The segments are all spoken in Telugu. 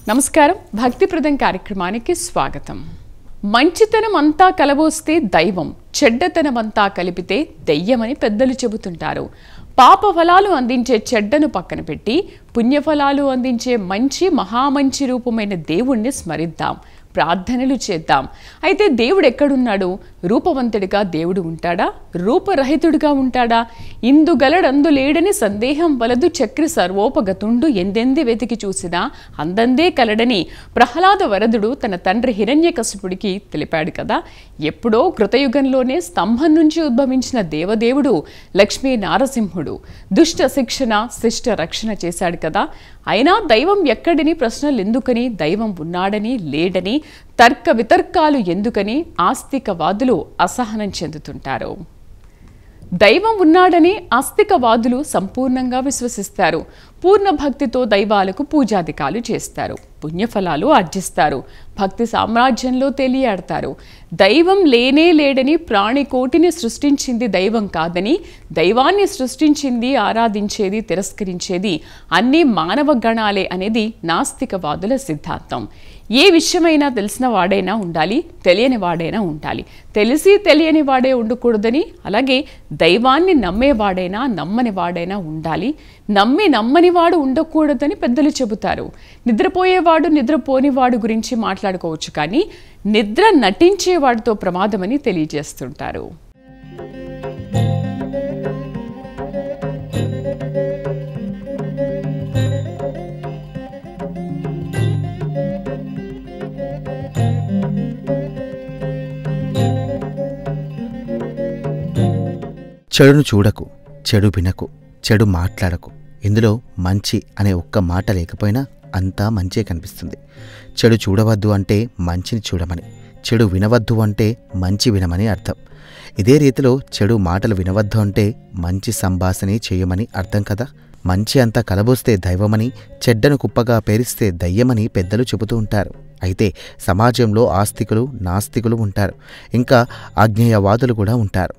నమస్కారం భక్తిప్రదం కార్యక్రమానికి స్వాగతం. మంచితనం అంతా కలబోస్తే దైవం, చెడ్డతనమంతా కలిపితే దెయ్యమని పెద్దలు చెబుతుంటారు. పాప ఫలాలు అందించే చెడ్డను పక్కన పెట్టి పుణ్యఫలాలు అందించే మంచి మహామంచి రూపమైన దేవుణ్ణి స్మరిద్దాం, ప్రార్థనలు చేద్దాం. అయితే దేవుడు ఎక్కడున్నాడు? రూపవంతుడిగా దేవుడు ఉంటాడా? రూపరహితుడిగా ఉంటాడా? ఇందుగలడందు లేడని సందేహం వలదు, చక్రి సర్వోపగతుండు ఎందెంది వెతికి చూసినా అందందే కలడని ప్రహ్లాద వరదుడు తన తండ్రి హిరణ్యకశిపుడికి తెలిపాడు కదా. ఎప్పుడో కృతయుగంలోనే స్తంభం నుంచి ఉద్భవించిన దేవదేవుడు లక్ష్మీ నారసింహుడు దుష్ట శిక్షణ శిష్ట రక్షణ చేశాడు కదా. అయినా దైవం ఎక్కడిని ప్రశ్నలు ఎందుకని, దైవం ఉన్నాడని లేడని తర్క వితర్కాలు ఎందుకని ఆస్తికవాదులు అసహనం చెందుతుంటారు. దైవం ఉన్నాడని ఆస్తికవాదులు సంపూర్ణంగా విశ్వసిస్తారు. పూర్ణ భక్తితో దైవాలకు పూజాధికాలు చేస్తారు, పుణ్యఫలాలు ఆర్జిస్తారు, భక్తి సామ్రాజ్యంలో తేలియాడతారు. దైవం లేనే లేడని, ప్రాణికోటిని సృష్టించింది దైవం కాదని, దైవాన్ని సృష్టించింది ఆరాధించేది తిరస్కరించేది అన్నీ మానవ గణాలే అనేది నాస్తికవాదుల సిద్ధాంతం. ఏ విషయమైనా తెలిసిన వాడైనా ఉండాలి, తెలియని వాడైనా ఉండాలి. తెలిసి తెలియని వాడే ఉండకూడదని, అలాగే దైవాన్ని నమ్మేవాడైనా నమ్మని వాడైనా ఉండాలి, నమ్మని వాడు ఉండకూడదని పెద్దలు చెబుతారు. నిద్రపోయేవాడు నిద్రపోనివాడు గురించి మాట్లాడుకోవచ్చు, కానీ నిద్ర నటించేవాడితో ప్రమాదమని తెలియజేస్తుంటారు. చెడును చూడకు, చెడు వినకు, చెడు మాట్లాడకు. ఇందులో మంచి అనే ఒక్క మాట లేకపోయినా అంతా మంచే కనిపిస్తుంది. చెడు చూడవద్దు అంటే మంచిని చూడమని, చెడు వినవద్దు అంటే మంచి వినమని అర్థం. ఇదే రీతిలో చెడు మాటలు వినవద్దు అంటే మంచి సంభాషణ చేయమని అర్థం కదా. మంచి అంతా కలబోస్తే దైవమని, చెడ్డను కుప్పగా పేరిస్తే దయ్యమని పెద్దలు చెబుతూ ఉంటారు. అయితే సమాజంలో ఆస్తికులు నాస్తికులు ఉంటారు, ఇంకా ఆగ్నేయవాదులు కూడా ఉంటారు.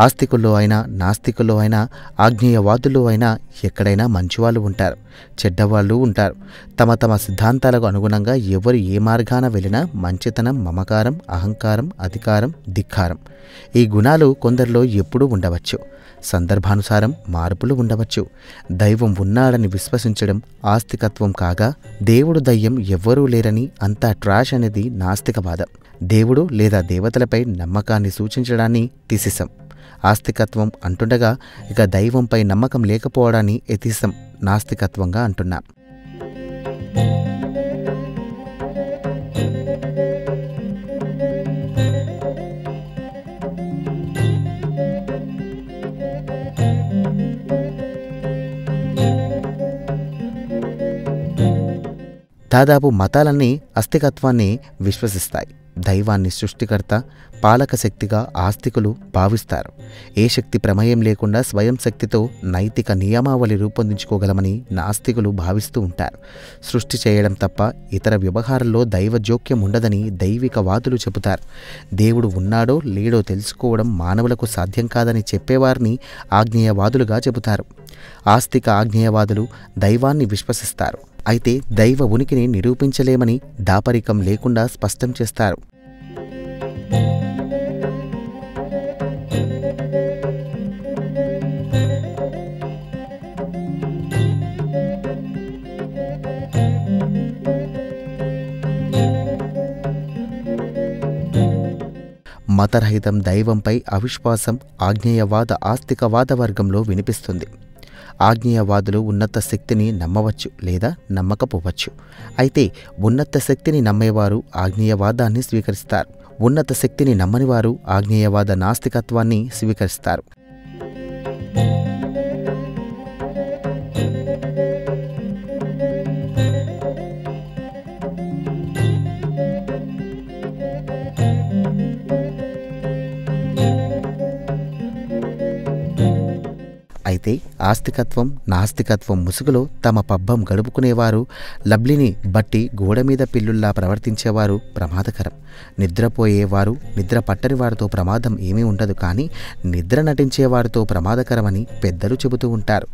ఆస్తికుల్లో అయినా నాస్తికుల్లో అయినా ఆగ్నేయవాదుల్లో అయినా ఎక్కడైనా మంచివాళ్ళు ఉంటారు, చెడ్డవాళ్ళు ఉంటారు. తమ తమ సిద్ధాంతాలకు అనుగుణంగా ఎవరు ఏ మార్గాన వెళ్ళినా మంచితనం, మమకారం, అహంకారం, అధికారం, ధిక్కారం ఈ గుణాలు కొందరిలో ఎప్పుడూ ఉండవచ్చు. సందర్భానుసారం మార్పులు ఉండవచ్చు. దైవం ఉన్నాడని విశ్వసించడం ఆస్తికత్వం కాగా, దేవుడు దయ్యం ఎవ్వరూ లేరని అంతా ట్రాష్ అనేది నాస్తికవాదం. దేవుడు లేదా దేవతలపై నమ్మకాన్ని సూచించడాన్ని థీసిసం ఆస్తికత్వం అంటుండగా, ఇక దైవంపై నమ్మకం లేకపోవడాన్ని ఎథిసం నాస్తికత్వంగా అంటున్నాం. దాదాపు మతాలన్నీ ఆస్తికత్వాన్ని విశ్వసిస్తాయి. దైవాన్ని సృష్టికర్త, పాలక శక్తిగా ఆస్తికులు భావిస్తారు. ఏ శక్తి ప్రమేయం లేకుండా స్వయం శక్తితో నైతిక నియమావళి రూపొందించుకోగలమని నాస్తికులు భావిస్తూ ఉంటారు. సృష్టి చేయడం తప్ప ఇతర వ్యవహారాల్లో దైవ జోక్యం ఉండదని దైవికవాదులు చెబుతారు. దేవుడు ఉన్నాడో లేడో తెలుసుకోవడం మానవులకు సాధ్యం కాదని చెప్పేవారిని ఆగ్నేయవాదులుగా చెబుతారు. ఆస్తిక ఆగ్నేయవాదులు దైవాన్ని విశ్వసిస్తారు, అయితే దైవ ఉనికిని నిరూపించలేమని దాపరికం లేకుండా స్పష్టం చేస్తారు. మతరహితం దైవంపై అవిశ్వాసం ఆగ్నేయవాద ఆస్తికవాద వర్గంలో వినిపిస్తుంది. ఆగ్నేయవాదులు ఉన్నత శక్తిని నమ్మవచ్చు లేదా నమ్మకపోవచ్చు. అయితే ఉన్నత శక్తిని నమ్మేవారు ఆగ్నేయవాదాన్ని స్వీకరిస్తారు, ఉన్నత శక్తిని నమ్మనివారు ఆగ్నేయవాద నాస్తికత్వాన్ని స్వీకరిస్తారు. అయితే ఆస్తికత్వం నాస్తికత్వం ముసుగులో తమ పబ్బం గడుపుకునేవారు, లబ్లిని బట్టి గోడమీద పిల్లుల్లా ప్రవర్తించేవారు ప్రమాదకరం. నిద్రపోయేవారు, నిద్ర పట్టని వారితో ప్రమాదం ఏమీ ఉండదు, కానీ నిద్ర నటించేవారితో ప్రమాదకరమని పెద్దలు చెబుతూ ఉంటారు.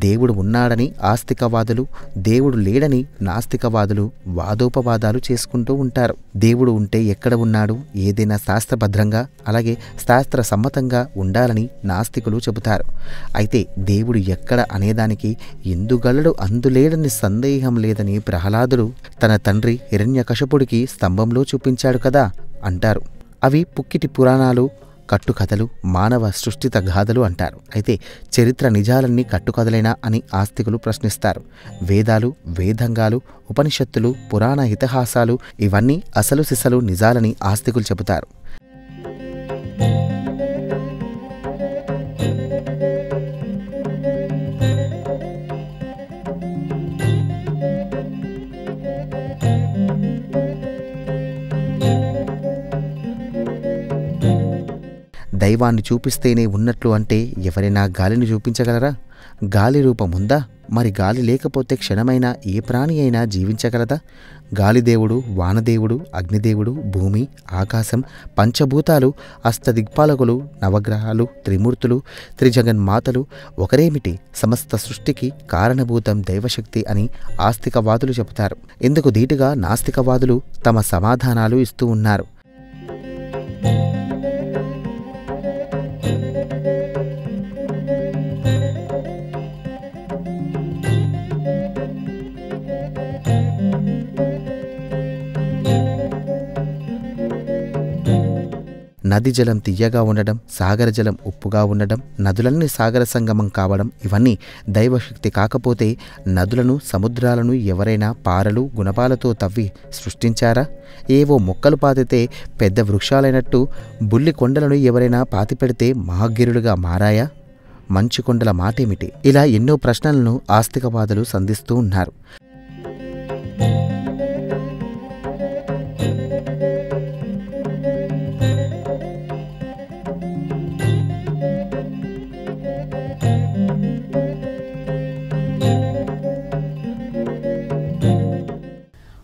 దేవుడు ఉన్నాడని ఆస్తికవాదులు, దేవుడు లేడని నాస్తికవాదులు వాదోపవాదాలు చేసుకుంటూ ఉంటారు. దేవుడు ఉంటే ఎక్కడ ఉన్నాడు? ఏదైనా శాస్త్రబద్ధంగా, అలాగే శాస్త్ర సమ్మతంగా ఉండాలని నాస్తికులు చెబుతారు. అయితే దేవుడు ఎక్కడ అనేదానికి ఎందుగలడు అందులేడని సందేహం లేదని ప్రహ్లాదుడు తన తండ్రి హిరణ్యకశపుడికి స్తంభంలో చూపించాడు కదా అంటారు. అవి పుక్కిటి పురాణాలు, కట్టుకథలు, మానవ సృష్టిత గాథలు అంటారు. అయితే చరిత్ర నిజాలన్నీ కట్టుకథలేనా అని ఆస్తికులు ప్రశ్నిస్తారు. వేదాలు, వేదంగాలు, ఉపనిషత్తులు, పురాణ ఇతిహాసాలు ఇవన్నీ అసలు సిసలు నిజాలని ఆస్తికులు చెబుతారు. దైవాన్ని చూపిస్తేనే ఉన్నట్లు అంటే ఎవరైనా గాలిని చూపించగలరా? గాలి రూపం ఉందా? మరి గాలి లేకపోతే క్షణమైనా ఏ ప్రాణి అయినా జీవించగలదా? గాలిదేవుడు, వానదేవుడు, అగ్నిదేవుడు, భూమి, ఆకాశం, పంచభూతాలు, అష్టదిక్పాలకులు, నవగ్రహాలు, త్రిమూర్తులు, త్రిజగన్మాతలు ఒకరేమిటి? సమస్త సృష్టికి కారణభూతం దైవశక్తి అని ఆస్తికవాదులు చెబుతారు. ఇందుకు ధీటుగా నాస్తికవాదులు తమ సమాధానాలు ఇస్తూ ఉన్నారు. నది జలం తియ్యగా ఉండడం, సాగర జలం ఉప్పుగా ఉండడం, నదులన్నీ సాగర సంగమం కావడం ఇవన్నీ దైవశక్తి కాకపోతే నదులను, సముద్రాలను ఎవరైనా పారలు, గుణపాలతో తవ్వి సృష్టించారా? ఏవో మొక్కలు పాతితే పెద్ద వృక్షాలైనట్టు బుల్లి కొండలను ఎవరైనా పాతిపెడితే మహాగిరులుగా మారాయా? మంచు కొండల మాటేమిటి? ఇలా ఎన్నో ప్రశ్నలను ఆస్తికవాదులు సంధిస్తూ ఉన్నారు.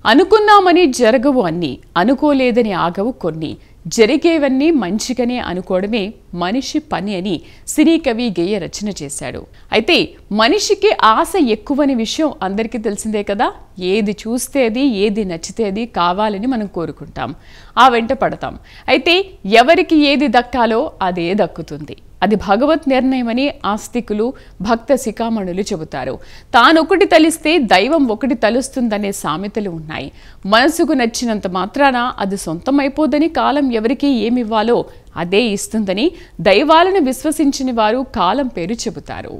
అనుకున్నామని జరగవు అన్నీ, అనుకోలేదని ఆగవు కొన్ని, జరిగేవన్నీ మంచిగానే అనుకోవడమే మనిషి పని అని సినీ కవి గేయ రచన చేశాడు. అయితే మనిషికి ఆశ ఎక్కువని విషయం అందరికీ తెలిసిందే కదా. ఏది చూస్తే అది, ఏది నచ్చితే అది కావాలని మనం కోరుకుంటాం, ఆ వెంట పడతాం. అయితే ఎవరికి ఏది దక్కాలో అదే దక్కుతుంది. అది భగవత్ నిర్ణయమని ఆస్తికులు, భక్త శిఖామణులు చెబుతారు. తానొకటి తలిస్తే దైవం ఒకటి తలుస్తుందనే సామెతలు ఉన్నాయి. మనసుకు నచ్చినంత మాత్రాన అది సొంతమైపోదని, కాలం ఎవరికి ఏమివ్వాలో అదే ఇస్తుందని దైవాలను విశ్వసించిన వారు కాలం పేరు చెబుతారు.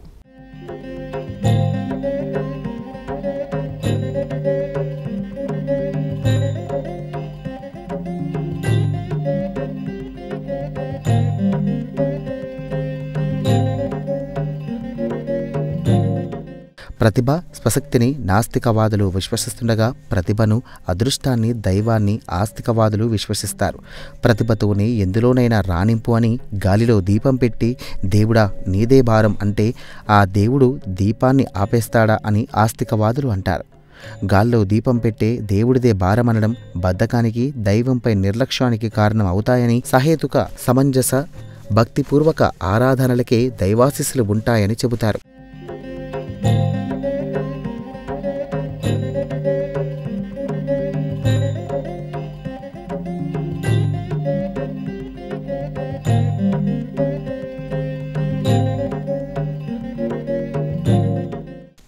ప్రతిభ, స్వశక్తిని నాస్తికవాదులు విశ్వసిస్తుండగా ప్రతిభను, అదృష్టాన్ని, దైవాన్ని ఆస్తికవాదులు విశ్వసిస్తారు. ప్రతిభతోనే ఎందులోనైనా రాణింపు అని గాలిలో దీపం పెట్టి దేవుడా నీదే భారం అంటే ఆ దేవుడు దీపాన్ని ఆపేస్తాడా అని ఆస్తికవాదులు అంటారు. గాల్లో దీపం పెట్టే దేవుడిదే భారమనడం బద్ధకానికి, దైవంపై నిర్లక్ష్యానికి కారణం అవుతాయని, సహేతుక, సమంజస, భక్తిపూర్వక ఆరాధనలకే దైవాశీస్సులు ఉంటాయని చెబుతారు.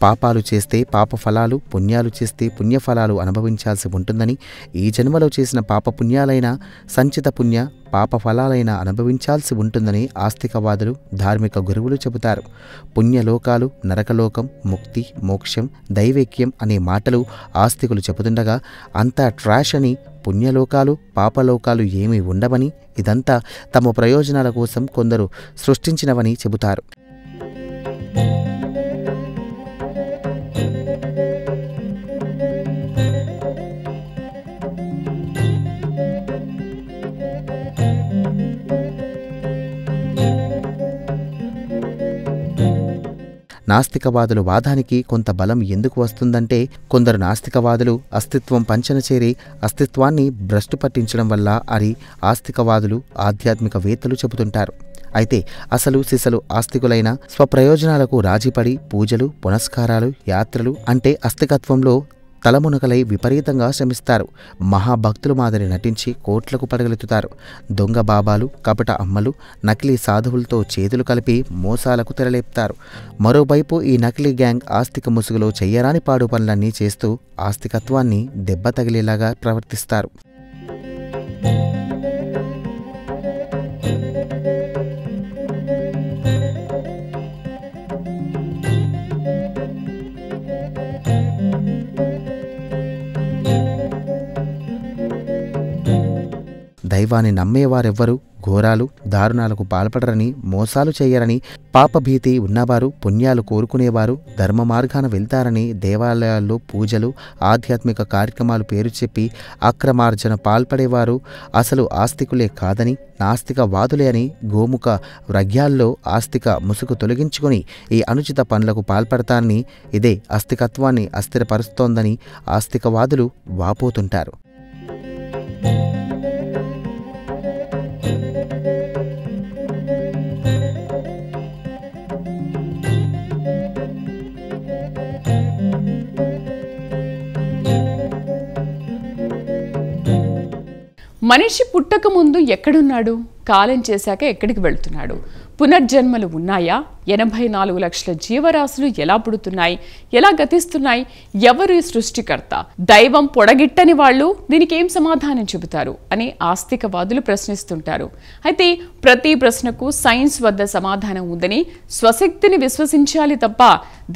పాపాలు చేస్తే పాప ఫలాలు, పుణ్యాలు చేస్తే పుణ్యఫలాలు అనుభవించాల్సి ఉంటుందని, ఈ జన్మలో చేసిన పాపపుణ్యాలైనా, సంచిత పుణ్య పాప ఫలాలైనా అనుభవించాల్సి ఉంటుందని ఆస్తికవాదులు, ధార్మిక గురువులు చెబుతారు. పుణ్యలోకాలు, నరకలోకం, ముక్తి, మోక్షం, దైవేక్యం అనే మాటలు ఆస్తికులు చెబుతుండగా అంతా ట్రాష్ అని, పుణ్యలోకాలు, పాపలోకాలు ఏమీ ఉండవని, ఇదంతా తమ ప్రయోజనాల కోసం కొందరు సృష్టించినవని చెబుతారు. నాస్తికవాదుల వాదానికి కొంత బలం ఎందుకు వస్తుందంటే, కొందరు నాస్తికవాదులు అస్తిత్వం పంచన చేరి అస్తిత్వాన్ని భ్రష్టు పట్టించడం వల్ల అని ఆస్తికవాదులు, ఆధ్యాత్మికవేత్తలు చెబుతుంటారు. అయితే అసలు సిసలు ఆస్తికులైన స్వప్రయోజనాలకు రాజీపడి పూజలు, పునస్కారాలు, యాత్రలు అంటే అస్తికత్వంలో తలమునకలై విపరీతంగా శ్రమిస్తారు. మహాభక్తులు మాదిరి నటించి కోట్లకు పడగలెత్తుతారు. దొంగ బాబాలు, కపట అమ్మలు, నకిలీ సాధువులతో చేతులు కలిపి మోసాలకు తెరలేపుతారు. మరోవైపు ఈ నకిలీ గ్యాంగ్ ఆస్తిక ముసుగులో చెయ్యరాని పాడు పనులన్నీ చేస్తూ ఆస్తికత్వాన్ని దెబ్బ తగిలేలాగా ప్రవర్తిస్తారు. దైవాన్ని నమ్మేవారెవ్వరూ ఘోరాలు, దారుణాలకు పాల్పడరని, మోసాలు చెయ్యరని, పాపభీతి ఉన్నవారు, పుణ్యాలు కోరుకునేవారు ధర్మ మార్గాన వెళ్తారని దేవాలయాల్లో పూజలు, ఆధ్యాత్మిక కార్యక్రమాలు పేరు చెప్పి అక్రమార్జన పాల్పడేవారు అసలు ఆస్తికులే కాదని, నాస్తికవాదులే అని గోముఖ వ్రగ్యాల్లో ఆస్తిక ముసుగు తొలగించుకొని ఈ అనుచిత పనులకు పాల్పడతారని, ఇదే ఆస్తికత్వాన్ని అస్థిరపరుస్తోందని ఆస్తికవాదులు వాపోతుంటారు. మనిషి పుట్టక ముందు ఎక్కడున్నాడు, కాలం చేశాక ఎక్కడికి వెళుతున్నాడు, పునర్జన్మలు ఉన్నాయా, 84 లక్షల జీవరాశులు ఎలా పుడుతున్నాయి, ఎలా గతిస్తున్నాయి, ఎవరు ఈ సృష్టికర్త, దైవం పొడగిట్టని వాళ్ళు దీనికి ఏం సమాధానం చెబుతారు అని ఆస్తికవాదులు ప్రశ్నిస్తుంటారు. అయితే ప్రతి ప్రశ్నకు సైన్స్ వద్ద సమాధానం ఉందని, స్వశక్తిని విశ్వసించాలి తప్ప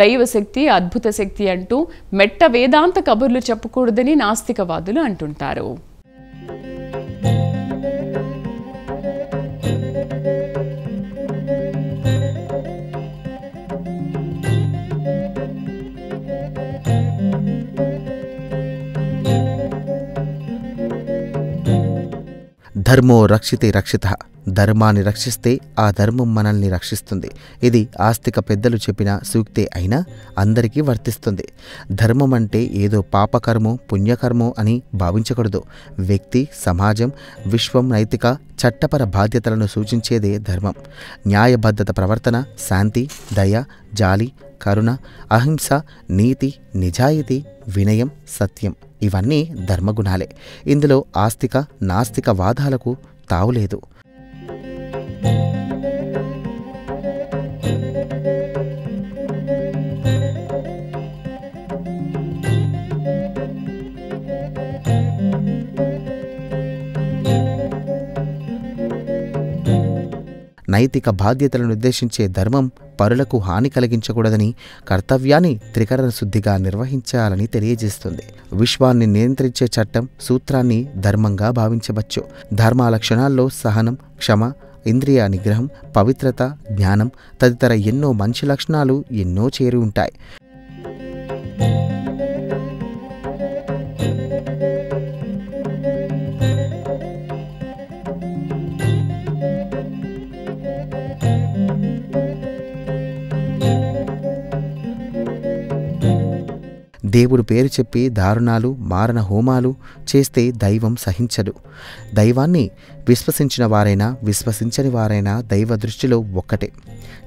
దైవశక్తి, అద్భుత శక్తి అంటూ మెట్ట వేదాంత కబుర్లు చెప్పకూడదని నాస్తికవాదులు అంటుంటారు. ధర్మో రక్షితే రక్షిత, ధర్మాన్ని రక్షిస్తే ఆ ధర్మం మనల్ని రక్షిస్తుంది. ఇది ఆస్తిక పెద్దలు చెప్పిన సూక్తే అయినా అందరికీ వర్తిస్తుంది. ధర్మం అంటే ఏదో పాపకర్మో పుణ్యకర్మో అని భావించకూడదు. వ్యక్తి, సమాజం, విశ్వం నైతిక చట్టపర బాధ్యతలను సూచించేదే ధర్మం. న్యాయబద్ధత ప్రవర్తన, శాంతి, దయ, జాలి, కరుణ, అహింస, నీతి, నిజాయితీ, వినయం, సత్యం ఇవన్నీ ధర్మగుణాలే. ఇందులో ఆస్తిక నాస్తిక వాదాలకు తావులేదు. నైతిక బాధ్యతలను నిర్దేశించే ధర్మం పరులకు హాని కలిగించకూడదని, కర్తవ్యాన్ని త్రికరణ శుద్ధిగా నిర్వహించాలని తెలియజేస్తుంది. విశ్వాన్ని నియంత్రించే చట్టం, సూత్రాన్ని ధర్మంగా భావించవచ్చు. ధర్మ లక్షణాల్లో సహనం, క్షమ, ఇంద్రియ నిగ్రహం, పవిత్రత, జ్ఞానం తదితర ఎన్నో మంచి లక్షణాలు ఎన్నో చేరి ఉంటాయి. దేవుడు పేరు చెప్పి దారుణాలు, మారణ హోమాలు చేస్తే దైవం సహించడు. దైవాన్ని విశ్వసించిన వారైనా విశ్వసించని వారైనా దైవ దృష్టిలో ఒక్కటే.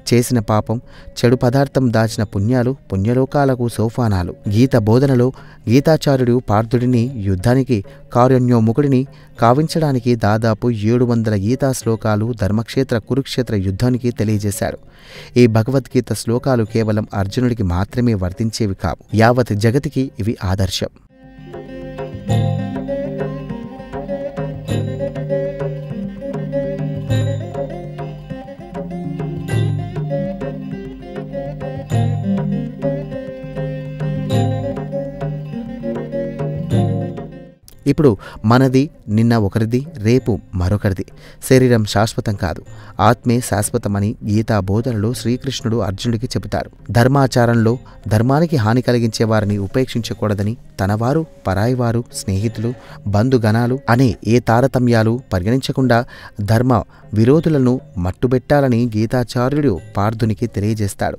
చేసిన పాపం, చెడు పదార్థం దాచిన పుణ్యాలు పుణ్యలోకాలకు సోపానాలు. గీత బోధనలో గీతాచార్యుడు పార్థుడిని యుద్ధానికి కార్యోన్యోముఖుడిని కావించడానికి దాదాపు 700 గీతా శ్లోకాలు ధర్మక్షేత్ర కురుక్షేత్ర యుద్ధానికి తెలియజేశాడు. ఈ భగవద్గీత శ్లోకాలు కేవలం అర్జునుడికి మాత్రమే వర్తించేవి కావు, యావత్ జగతికి ఇవి ఆదర్శం. ఇప్పుడు మనది నిన్న ఒకరిది, రేపు మరొకరిది. శరీరం శాశ్వతం కాదు, ఆత్మే శాశ్వతమని గీతా బోధనలో శ్రీకృష్ణుడు అర్జునుడికి చెబుతారు. ధర్మాచారంలో ధర్మానికి హాని కలిగించే వారిని ఉపేక్షించకూడదని, తనవారు, పరాయివారు, స్నేహితులు, బంధుగణాలు అనే ఏ తారతమ్యాలు పరిగణించకుండా ధర్మ విరోధులను మట్టుబెట్టాలని గీతాచార్యుడు పార్థునికి తెలియజేస్తాడు.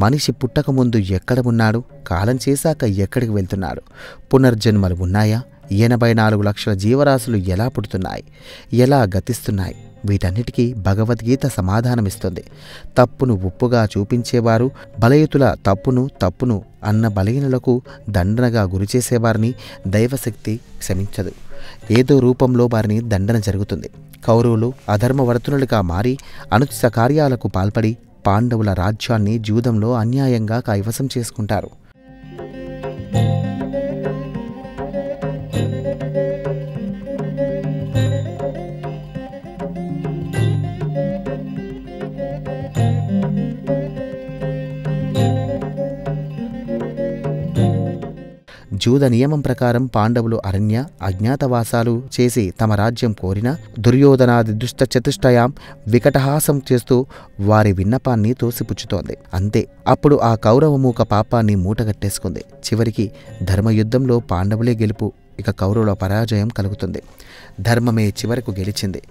మనిషి పుట్టకముందు ఎక్కడ ఉన్నాడు, కాలం చేశాక ఎక్కడికి వెళ్తున్నాడు, పునర్జన్మలు ఉన్నాయా, 84 లక్షల జీవరాశులు ఎలా పుడుతున్నాయి, ఎలా గతిస్తున్నాయి, వీటన్నిటికీ భగవద్గీత సమాధానమిస్తుంది. తప్పును ఉప్పుగా చూపించేవారు, బలయుతుల తప్పును అన్న బలహీనులకు దండనగా గురిచేసేవారిని దైవశక్తి క్షమించదు. ఏదో రూపంలో వారిని దండన జరుగుతుంది. కౌరవులు అధర్మవర్తనులుగా మారి అనుచిత కార్యాలకు పాల్పడి పాండవుల రాజ్యాన్ని జూదంలో అన్యాయంగా కైవసం చేసుకుంటారు. జూద నియమం ప్రకారం పాండవులు అరణ్య అజ్ఞాతవాసాలు చేసి తమ రాజ్యం కోరిన దుర్యోధనాది దుష్ట చతుష్టయాం వికటహాసం చేస్తూ వారి విన్నపాన్ని తోసిపుచ్చుతోంది. అంతే, అప్పుడు ఆ కౌరవమూక పాపాన్ని మూటగట్టేసుకుంది. చివరికి ధర్మయుద్ధంలో పాండవులే గెలుపు, ఇక కౌరవుల పరాజయం కలుగుతుంది. ధర్మమే చివరకు గెలిచింది.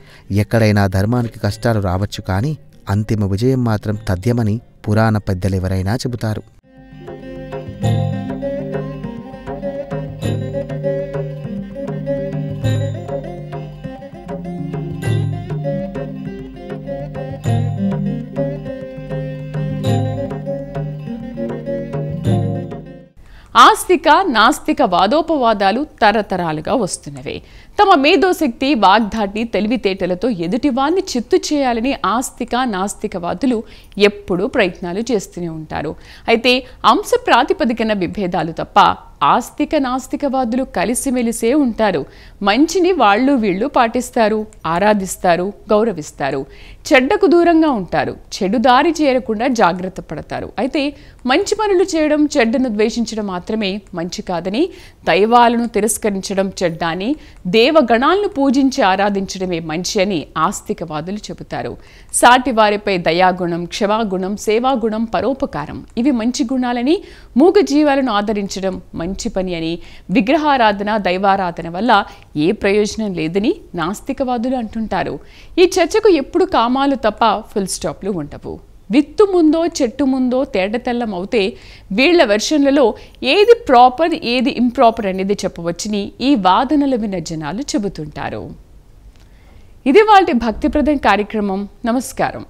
ఎక్కడైనా ధర్మానికి కష్టాలు రావచ్చు, కానీ అంతిమ విజయం మాత్రం తథ్యమని పురాణ పెద్దలెవరైనా చెబుతారు. ఆస్తిక నాస్తిక వాదోపవాదాలు తరతరాలుగా వస్తున్నవే. తమ మేధోశక్తి, వాగ్ధాటి, తెలివితేటలతో ఎదుటివాన్ని చిత్తు చేయాలని ఆస్తిక నాస్తికవాదులు ఎప్పుడూ ప్రయత్నాలు చేస్తూనే ఉంటారు. అయితే అంశ ప్రాతిపదికన విభేదాలు తప్ప ఆస్తిక నాస్తికవాదులు కలిసిమెలిసే ఉంటారు. మంచిని వాళ్ళు వీళ్ళు పాటిస్తారు, ఆరాధిస్తారు, గౌరవిస్తారు. చెడ్డకు దూరంగా ఉంటారు, చెడు దారి చేరకుండా జాగ్రత్త పడతారు. అయితే మంచి పనులు చేయడం, చెడ్డను ద్వేషించడం మాత్రమే మంచి కాదని, దైవాలను తిరస్కరించడం చెడ్డ అని, దేవగణాలను పూజించి ఆరాధించడమే మంచి అని ఆస్తికవాదులు చెబుతారు. సాటి వారిపై దయాగుణం, క్షమాగుణం, సేవాగుణం, పరోపకారం ఇవి మంచి గుణాలని, మూగ జీవాలను ఆదరించడం మంచి పని అని, విగ్రహారాధన, దైవారాధన వల్ల ఏ ప్రయోజనం లేదని నాస్తికవాదులు అంటుంటారు. ఈ చర్చకు ఎప్పుడు కామాలు తప్ప ఫుల్ స్టాప్లు ఉండవు. విత్తు ముందో చెట్టు ముందో తేడతెల్లం అవుతే వీళ్ల వెర్షన్లలో ఏది ప్రాపర్ ఏది ఇంప్రాపర్ అనేది చెప్పవచ్చని ఈ వాదనలు విన్న జనాలు చెబుతుంటారు. ఇది వాళ్ళ భక్తిప్రదం కార్యక్రమం. నమస్కారం.